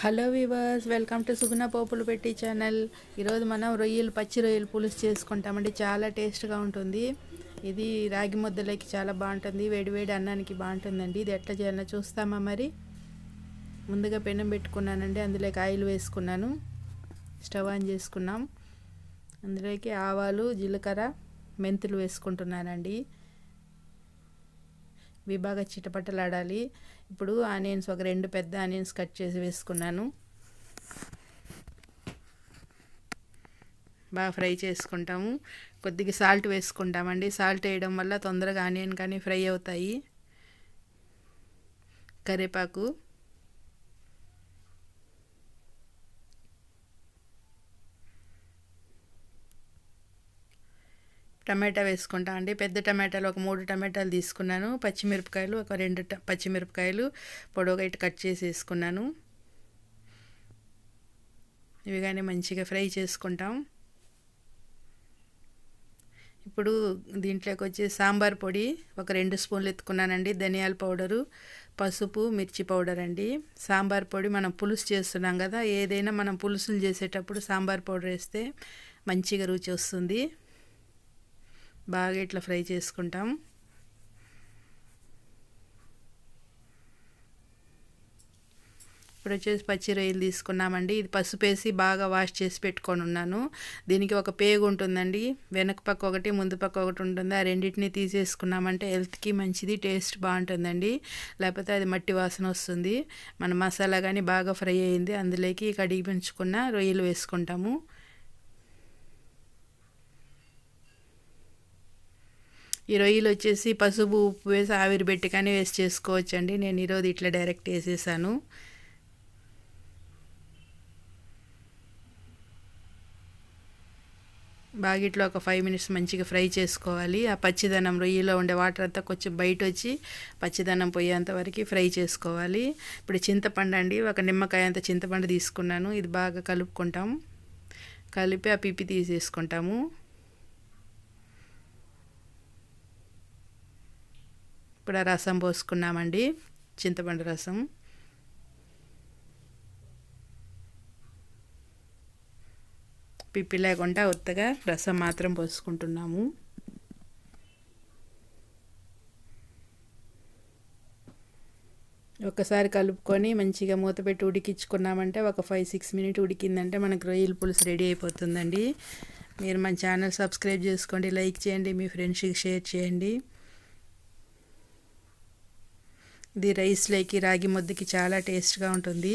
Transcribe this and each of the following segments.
Hello weavers, welcome to సుగుణ పోపులు పెట్టి channel. ఈరోజు మనం పచ్చి రొయ్యలు పులుసు చేసుకుంటామండి. చాలా టేస్ట్గా ఉంటుంది. ఇది రాగి ముద్దలకి చాలా బాగుంటుంది, వేడివేడి అన్నానికి బాగుంటుందండి. ఇది ఎట్లా చేయాలో చూస్తామా మరి. ముందుగా పెనం పెట్టుకున్నానండి, అందులోకి ఆయిల్ వేసుకున్నాను. స్టవ్ ఆన్ చేసుకున్నాం. అందులోకి ఆవాలు, జీలకర్ర, మెంతులు వేసుకుంటున్నానండి. ఇవి బాగా చిటపటలాడాలి. ఇప్పుడు ఆనియన్స్, ఒక 2 పెద్ద ఆనియన్స్ కట్ చేసి వేసుకున్నాను. బాగా ఫ్రై చేసుకుంటాము. కొద్దిగా సాల్ట్ వేసుకుంటామండి. సాల్ట్ వేయడం వల్ల తొందరగా ఆనియన్ కానీ ఫ్రై అవుతాయి. కరివేపాకు, టమాటా వేసుకుంటామండి. పెద్ద టమాటాలు ఒక 3 టమాటాలు తీసుకున్నాను. పచ్చిమిరపకాయలు ఒక 2 పచ్చిమిరపకాయలు పొడవుగా ఇటు కట్ చేసి వేసుకున్నాను. ఇవి కానీ మంచిగా ఫ్రై చేసుకుంటాం. ఇప్పుడు దీంట్లోకి వచ్చి సాంబార్ పొడి ఒక 2 స్పూన్లు ఎత్తుకున్నానండి. ధనియాల పౌడరు, పసుపు, మిర్చి పౌడర్ అండి. సాంబార్ పొడి మనం పులుసు చేస్తున్నాం కదా, ఏదైనా మనం పులుసులు చేసేటప్పుడు సాంబార్ పౌడర్ వేస్తే మంచిగా రుచి వస్తుంది. బాగా ఇట్లా ఫ్రై చేసుకుంటాం. ఇప్పుడు వచ్చేసి పచ్చి రొయ్యలు తీసుకున్నామండి. ఇది పసుపు వేసి బాగా వాష్ చేసి పెట్టుకొని ఉన్నాను. దీనికి ఒక పేగు ఉంటుందండి, వెనక పక్క ఒకటి ముందు పక్క ఒకటి ఉంటుంది. ఆ రెండింటిని తీసేసుకున్నామంటే హెల్త్కి మంచిది, టేస్ట్ బాగుంటుందండి. లేకపోతే అది మట్టి వాసన వస్తుంది. మన మసాలా కానీ బాగా ఫ్రై అయింది. అందులోకి కడిగి పెంచుకున్న రొయ్యలు వేసుకుంటాము. ఈ రొయ్యలు వచ్చేసి పసుపు, ఉప్పు వేసి ఆవిరి పెట్టి కానీ వేసి చేసుకోవచ్చండి. నేను ఈరోజు ఇట్లా డైరెక్ట్ వేసేసాను. బాగా ఇట్లా ఒక 5 మినిట్స్ మంచిగా ఫ్రై చేసుకోవాలి. ఆ పచ్చిదనం, రొయ్యలో ఉండే వాటర్ అంతా కొంచెం బయట వచ్చి పచ్చిదనం పోయేంత వరకు ఫ్రై చేసుకోవాలి. ఇప్పుడు చింతపండు అండి, ఒక నిమ్మకాయ అంత చింతపండు తీసుకున్నాను. ఇది బాగా కలుపుకుంటాం. కలిపి ఆ పిప్పి తీసేసుకుంటాము. ఇప్పుడు ఆ రసం పోసుకున్నామండి, చింతపండు రసం. పిప్పి లేకుండా ఉత్తగా రసం మాత్రం పోసుకుంటున్నాము. ఒకసారి కలుపుకొని మంచిగా మూత పెట్టి ఉడికించుకున్నామంటే ఒక 5-6 మినిట్ ఉడికిందంటే మనకు రొయ్యల పులుసు రెడీ అయిపోతుందండి. మీరు మన ఛానల్ సబ్స్క్రైబ్ చేసుకోండి, లైక్ చేయండి, మీ ఫ్రెండ్స్కి షేర్ చేయండి. ఇది రైస్లోకి, రాగి ముద్దకి చాలా టేస్ట్గా ఉంటుంది.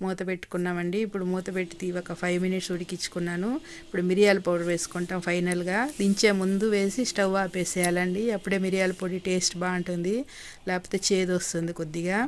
మూత పెట్టుకున్నామండి. ఇప్పుడు మూత పెట్టి ఒక 5 మినిట్స్ ఉడికించుకున్నాను. ఇప్పుడు మిరియాల పౌడర్ వేసుకుంటాం. ఫైనల్గా దించే ముందు వేసి స్టవ్ ఆపేసేయాలండి. అప్పుడే మిరియాల పొడి టేస్ట్ బాగుంటుంది, లేకపోతే చేదు వస్తుంది కొద్దిగా.